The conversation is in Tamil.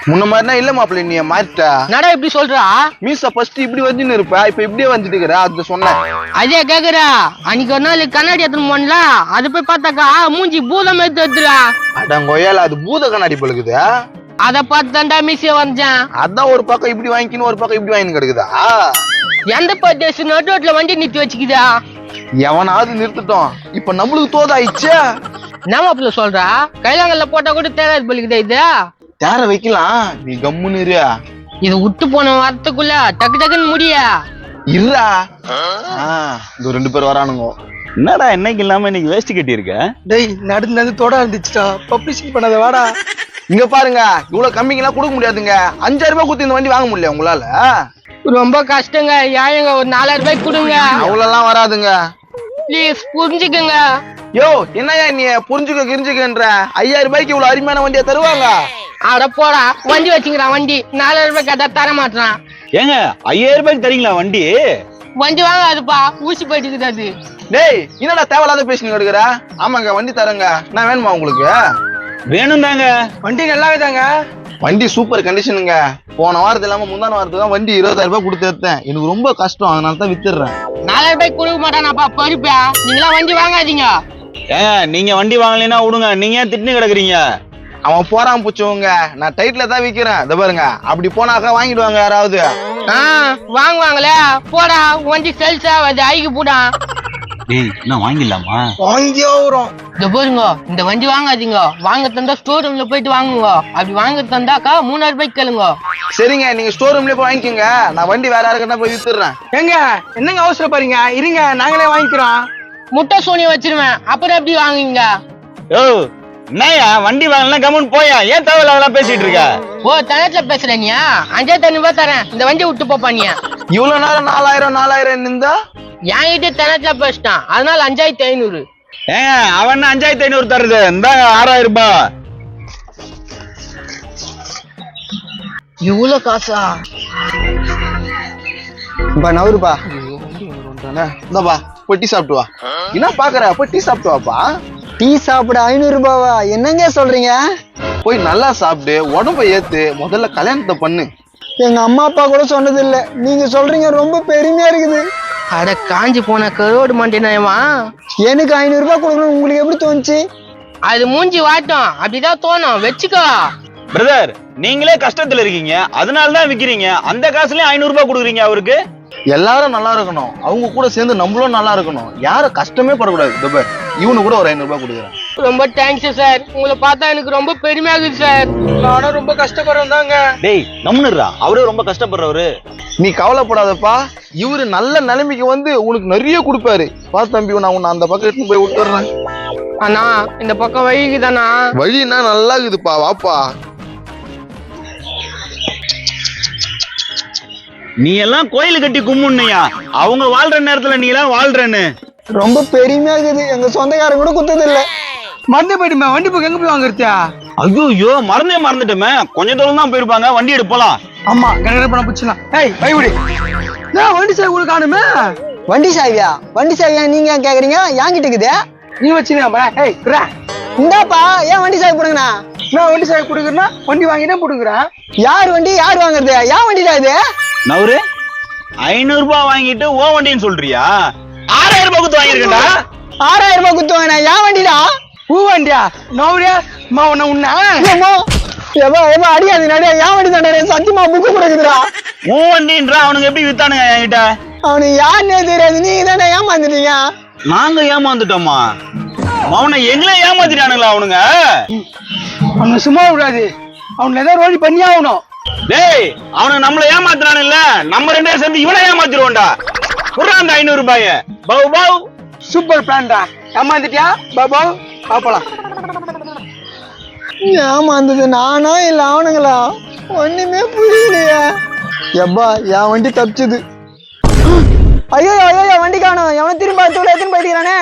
முன்ன மாதிரினா இல்ல மாப்பிள்ள, நீ மாறிட்டா. நடா இப்படி சொல்றா? மீச ஃபர்ஸ்ட் இப்படி வந்துன்னு இருப்ப, இப்ப இப்படியே வந்துட்டு இருக்கிற. அது சொன்னேன். அதே கேக்குறா. அன்னைக்கு ஒரு நாள் கண்ணாடி எடுத்துன்னு போனல, அது போய் பார்த்தாக்கா மூஞ்சி பூதம் எடுத்து எடுத்துடா. அடங்கொய்யால, அது பூத கண்ணாடி பழுகுது. அத பார்த்து தாண்டா மீசிய வந்தேன். அதான் ஒரு பக்கம் இப்படி வாங்கிக்கணும், ஒரு பக்கம் இப்படி வாங்கி கிடக்குதா? எந்த பர்தேச நடுரோட்ல வண்டி நிறுத்தி வச்சுக்குதா? எவனாவது நிறுத்தட்டும், இப்ப நம்மளுக்கு தோதாயிடுச்சு. என்ன மாப்பிள்ள சொல்றா? கைலாங்கல்ல போட்டா கூட தேராது பலிக்குதா இது? தேர வைக்கலாம், நீ கம்முன்னு இரு. இது விட்டு போன வாரத்துக்குள்ள டக்கு டக்குன்னு முடிய இருடா. இந்த 2 பேர் வரானுங்க. என்னடா என்னைக்கு இல்லாம இன்னைக்கு வேஸ்ட் கட்டி இருக்க? டேய் நடந்து தோட இருந்துச்சுடா, பப்ளிசிட்டி பண்ணாத வாடா. இங்க பாருங்க, இவ்வளவு கம்மிங்கெல்லாம் கொடுக்க முடியாதுங்க. 5000 ரூபாய் கொடுத்து இந்த வண்டி வாங்க முடியல உங்களால. ரொம்ப கஷ்டங்க. ஏங்க ஒரு 4000 ரூபாய் கொடுங்க. அவ்வளவு வராதுங்க. ப்ளீஸ் புரிஞ்சுக்கங்க. யோ, என்னையா நீ புரிஞ்சுக்கன்ற? 5000 ரூபாய்க்கு இவ்வளவு அருமையான வண்டியா தருவாங்க? அட போடா, வண்டி வச்சுக்கிறான். வண்டி 4000 ரூபாய் கேட்டா தர மாட்டான். ஏங்க 5000 ரூபாய்க்கு தரீங்களா வண்டி? வண்டி வாங்காதுப்பா, ஊசி போயிட்டு அது. டேய், என்னடா தேவையில்லாத பேசினு எடுக்கிற? ஆமாங்க, வண்டி தரங்க. நான் வேணுமா உங்களுக்கு? வேணும் தாங்க. வண்டி நல்லாவே தாங்க. வண்டி சூப்பர் கண்டிஷனுங்க. போன வாரத்து இல்லாம முந்தான வாரத்துக்கு தான் வண்டி 20000 ரூபாய் கொடுத்து எடுத்தேன். எனக்கு ரொம்ப கஷ்டம், அதனால தான் வித்துடுறேன். 4000 ரூபாய் கொடுக்க மாட்டானாப்பா, பருப்பா. நீங்களாம் வண்டி வாங்காதீங்க. ஏங்க நீங்க வண்டி வாங்கலைன்னா விடுங்க, நீங்க ஏன் திட்டு கிடக்குறீங்க? அவன் போறான் புச்சவங்க, நான் டைட்ல தான் விக்கிறேன். இத பாருங்க, அப்படி போனாக்கா வாங்கிடுவாங்க யாராவது. வாங்குவாங்களே. போடா, வண்டி சேல்ஸ் ஆகாது, ஐக்கு போடா. டேய், என்ன வாங்கிடலாமா? வாங்கியே வரும். இந்த பாருங்க, இந்த வண்டி வாங்காதீங்க. வாங்க தந்தா ஸ்டோர் ரூம்ல போயிட்டு வாங்குங்க. அப்படி வாங்க தந்தாக்கா 3000 ரூபாய்க்கு கேளுங்க. சரிங்க, நீங்க ஸ்டோர் ரூம்லயே போய் வாங்கிக்கோங்க. நான் வண்டி வேற யாருக்குன்னா போய் வித்துடுறேன். ஏங்க என்னங்க அவசரம் பாருங்க, இருங்க நாங்களே வாங்கிக்கிறோம். முட்டை சோனியை வச்சிருவேன், அப்புறம் எப்படி வாங்குவீங்க? ஓ, என்னயா வண்டி வாங்கலாம் கம்முன்னு போயா? ஏன் தேவையில்லாம் பேசிட்டு இருக்க? ஓ, தனத்துல பேசுறேனியா? 5500 ரூபாய் தரேன், இந்த வண்டி விட்டு போப்பா நீ. இவ்வளவு நேரம் 4000 இருந்தா என்கிட்ட தனத்துல பேசிட்டான், அதனால 5500. ஏங்க அவன் 5500 தருது, இந்த 6000 ரூபாய். இவ்வளவு காசா? நவருப்பா. இந்தப்பா, போய் டீ சாப்பிட்டு வா. என்ன பாக்குற? போய் டீ சாப்பிட்டு வாப்பா. டீ சாப்பிட 500 ரூபாவா? என்னங்க சொல்றீங்க? போய் நல்லா சாப்பிட்டு உடம்ப ஏத்து, முதல்ல கல்யாணத்தை பண்ணு. எங்க அம்மா அப்பா கூட சொன்னது இல்ல, நீங்க சொல்றீங்க, ரொம்ப பெருமையா இருக்குது. அட காஞ்சி போன கரோடு மாட்டேனாயமா. எனக்கு 500 ரூபாய் கொடுக்கணும் உங்களுக்கு எப்படி தோணுச்சு? அது மூஞ்சி வாட்டும், அப்படிதான் தோணும், வச்சுக்கோ. பிரதர், நீங்களே கஷ்டத்துல இருக்கீங்க, அதனாலதான் விக்கிறீங்க. அந்த காசுலயும் 500 ரூபாய் கொடுக்குறீங்க அவருக்கு. எல்லாரும் நல்லா இருக்கணும், அவங்க கூட சேர்ந்து நம்மளும் நல்லா இருக்கணும். யாரும் கஷ்டமே படக்கூடாது. இவனு கூட ஒரு 500 ரூபாய் கொடுக்குறேன். ரொம்ப தேங்க்ஸ் சார், உங்களை பார்த்தா எனக்கு ரொம்ப பெருமையாகுது சார். நானும் ரொம்ப கஷ்டப்படுறேன் தாங்க. டேய் நம்மனுறா, அவரே ரொம்ப கஷ்டப்படுறவரு. நீ கவலைப்படாதப்பா, இவரு நல்ல நிலைமைக்கு வந்து உனக்கு நிறைய கொடுப்பாரு. பா தம்பி, நான் உன்னை அந்த பக்கம் எடுத்து போய் விட்டுறேன். அண்ணா, இந்த பக்கம் வழிக்குதானா? வழின்னா நல்லா இருக்குதுப்பா, வாப்பா. நீ எல்லாம் கோயில் கட்டி கும்பிடுனியா? அவங்க வாழ்ற நேரத்துல நீ எல்லாம் வாழ்றன்னு ரொம்ப பெருமையா இருக்குது. எங்க சொந்தக்காரங்க கூட குத்தது இல்ல. மறந்து போயிடுமா? வண்டி போய் எங்க போய் வாங்குறதா? ஐயோ, மறந்துட்டோமே. கொஞ்ச தூரம் தான் போயிருப்பாங்க, வண்டி எடுப்பலாம். ஆமா, கணக்கு பண்ண புடிச்சலாம். ஏய் பயவுடி, நான் வண்டி சாவி உங்களுக்கு காணுமே. வண்டி சாவியா? வண்டி சாவியா நீங்க ஏன் கேக்குறீங்க? என்கிட்ட இருக்குது, நீ வச்சுனா. ஏய் குறா, இந்தாப்பா, ஏன் வண்டி சாவி போடுங்கண்ணா? நான் வண்டி சாவி கொடுக்குறேன்னா வண்டி வாங்கிட்டே போடுங்கிறேன். யார் வண்டி யார் வாங்குறது? ஏன் வண்டி தான் இது? நவரு 500 ரூபாய் வாங்கிட்டு ஓ வண்டின்னு சொல்றியா? 6000 ரூபாய் குத்து வாங்கிருக்கா? 6000 ரூபாய் குத்து வாங்கினா ஏன் வண்டிடா? பூ வண்டியா? நவரியா உன்ன அடியாது நடியா. ஏன் வண்டி தானே? சத்தியமா புக்கு கொடுக்குதுடா. உன் வண்டின்றா அவனுக்கு எப்படி வித்தானுங்க என்கிட்ட? அவனுக்கு யாருன்னே தெரியாது, நீங்க தானே ஏமாந்துட்டீங்க. நாங்க ஏமாந்துட்டோமா? அவனை எங்களை ஏமாத்திட்டானுங்களா அவனுங்க? அவனை சும்மா விடாது, அவனை ஏதாவது ரோடி பண்ணி ஆகணும். டேய், அவனுக்கு நம்மள ஏமாத்துறானு இல்ல, நம்ம 2 பேரும் சேர்ந்து இவனை ஏமாத்திடுவோம்டா. குர்ரா அந்த 500 ரூபாய. பவு பவு, சூப்பர் பிளான்டா. ஏமாந்துட்டியா? பாபு பாப்பலாம். ஏமாந்தது நானா இல்ல அவனுங்களா? ஒண்ணுமே புரியலையா? எப்பா என் வண்டி தப்பிச்சுது. ஐயோ ஐயோ, வண்டி காணும். எவன் திரும்ப எத்தனை போயிட்டு